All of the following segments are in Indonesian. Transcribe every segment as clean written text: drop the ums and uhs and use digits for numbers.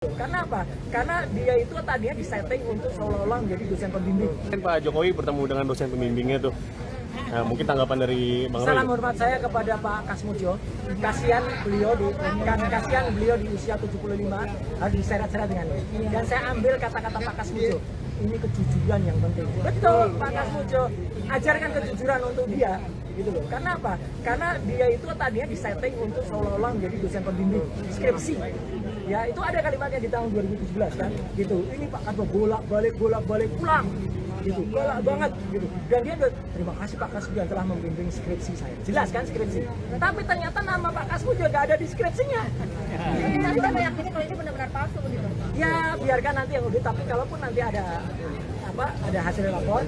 Karena apa? Karena dia itu tadinya disetting untuk seolah-olah menjadi dosen pembimbing. Pak Jokowi bertemu dengan dosen pembimbingnya tuh. Nah, mungkin tanggapan dari Bang Roy. Salam hormat saya kepada Pak Kasmudjo. Kasihan beliau di usia 75 harus diseret-seret dengan ini. Dan saya ambil kata-kata Pak Kasmudjo. Ini kejujuran yang penting. Betul, Pak Kasmudjo. Ajarkan kejujuran untuk dia. Gitu loh. Karena apa? Karena dia itu tadinya disetting untuk seolah-olah menjadi dosen pembimbing skripsi. Ya, itu ada kalimatnya di tahun 2017 kan. Gitu. Ini Pak Kasmo bolak-balik pulang. Gitu, galak banget gitu. Dan dia udah, terima kasih Pak Kasmo yang telah membimbing skripsi saya. Jelas kan skripsi. Tapi ternyata nama Pak Kasmo juga gak ada di skripsinya. Tapi kita meyakini kalau ini benar-benar palsu gitu. Ya, biarkan nanti yang audit. Tapi kalaupun nanti ada hasil lapor,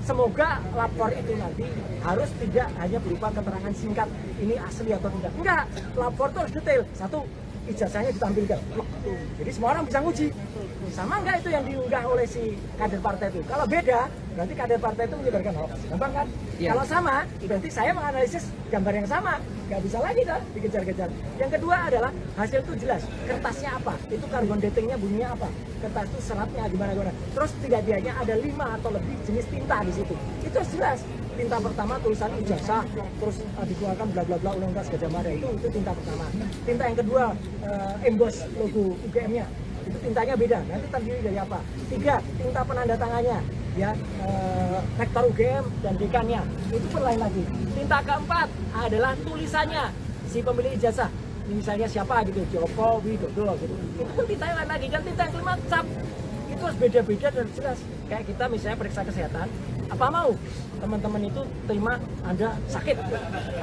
semoga lapor itu nanti harus tidak hanya berupa keterangan singkat ini asli atau tidak. Enggak, lapor itu harus detail. Satu, ijazahnya ditampilkan. Jadi semua orang bisa nguji. Sama enggak itu yang diunggah oleh si kader partai itu? Kalau beda, berarti kader partai itu menyebarkan hoax. Gampang kan? Ya. Kalau sama, berarti saya menganalisis gambar yang sama. Nggak bisa lagi dah dikejar-kejar. Yang kedua adalah hasil itu jelas. Kertasnya apa? Itu karbon datingnya bunyinya apa? Kertas itu seratnya gimana-gimana. Terus tidak-tidaknya ada 5 atau lebih jenis tinta di situ. Itu jelas. Tinta pertama tulisan ijazah, terus dikeluarkan bla bla bla Undang-Undang Gajah Mada itu tinta pertama. Tinta yang kedua emboss logo UGM-nya. Itu tintanya beda, nanti terdiri dari apa? 3, tinta penanda tangannya, ya, rektor UGM dan dekannya, itu pun lain lagi. Tinta keempat adalah tulisannya si pemilik ijazah, misalnya siapa gitu, Joko Widodo gitu. Itu pun tintanya lain lagi, dan tinta yang kelima cap. Itu harus beda-beda dan jelas. Kayak kita misalnya periksa kesehatan, apa mau teman-teman itu terima Anda sakit,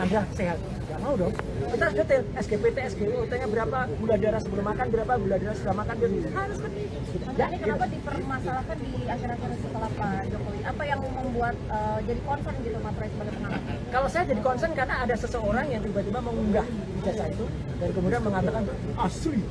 Anda sehat? Gak mau dong. Kita harus detail, SGPT, SGOT-nya berapa, gula darah sebelum makan berapa, gula darah setelah makan berapa, harus seperti itu. Ya, ini kenapa dipermasalahkan di akhir-akhir setelah Pak Jokowi? Apa yang membuat jadi concern gitu Mas Roy sebagai pengamat? Kalau saya jadi concern karena ada seseorang yang tiba-tiba mengunggah ijazah itu dan kemudian mengatakan asli.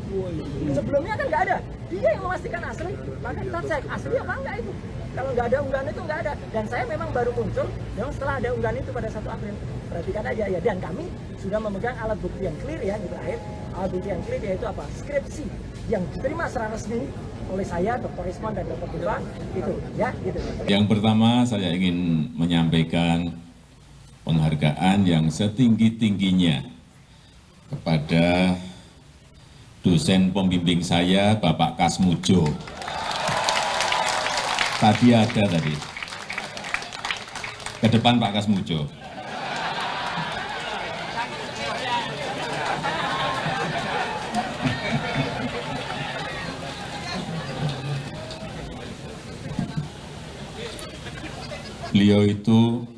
Sebelumnya kan nggak ada. Dia yang memastikan asli, maka kita cek asli apa enggak itu. Kalau nggak ada unggahan itu nggak ada. Dan saya memang baru muncul yang setelah ada unggahan itu pada 1 April. Perhatikan aja ya. Dan kami sudah memegang alat bukti yang clear ya di terakhir. Alat bukti yang clear yaitu apa? Skripsi yang diterima secara resmi oleh saya, Dr. Rismon dan Dr. Purwa itu ya gitu. Yang pertama saya ingin menyampaikan penghargaan yang setinggi-tingginya kepada dosen pembimbing saya, Bapak Kasmudjo. Tadi ada tadi. Ke depan Pak Kasmudjo. Beliau itu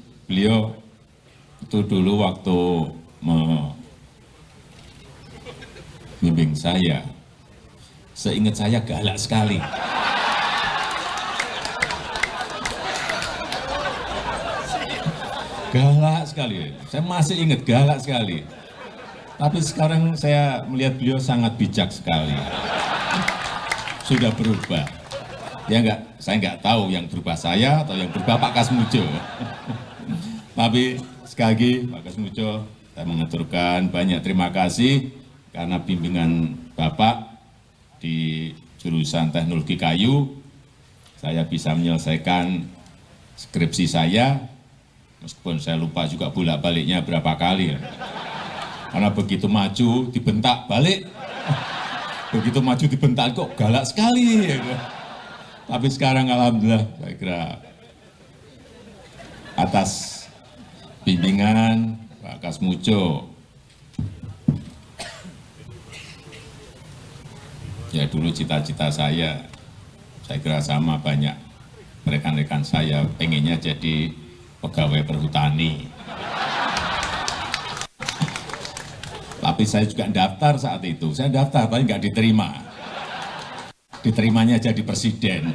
dulu waktu membimbing saya, seingat saya galak sekali. Galak sekali, saya masih ingat galak sekali. Tapi sekarang saya melihat beliau sangat bijak sekali. Sudah berubah. Ya enggak, saya enggak tahu yang berubah saya atau yang berubah Pak Kasmudjo. Tapi sekali lagi Pak Kasmudjo, saya mengaturkan banyak terima kasih karena bimbingan Bapak di jurusan teknologi kayu, saya bisa menyelesaikan skripsi saya, meskipun saya lupa juga bolak-baliknya berapa kali. Karena begitu maju dibentak balik, begitu maju dibentak kok galak sekali. Tapi sekarang alhamdulillah saya kira atas bimbingan Pak Kasmudjo, ya dulu cita-cita saya kira sama banyak rekan-rekan saya pengennya jadi pegawai perhutani. Tapi saya juga daftar saat itu, saya daftar tapi nggak diterima. Diterimanya jadi presiden.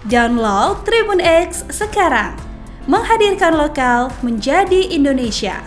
Download Tribun X sekarang, menghadirkan lokal menjadi Indonesia.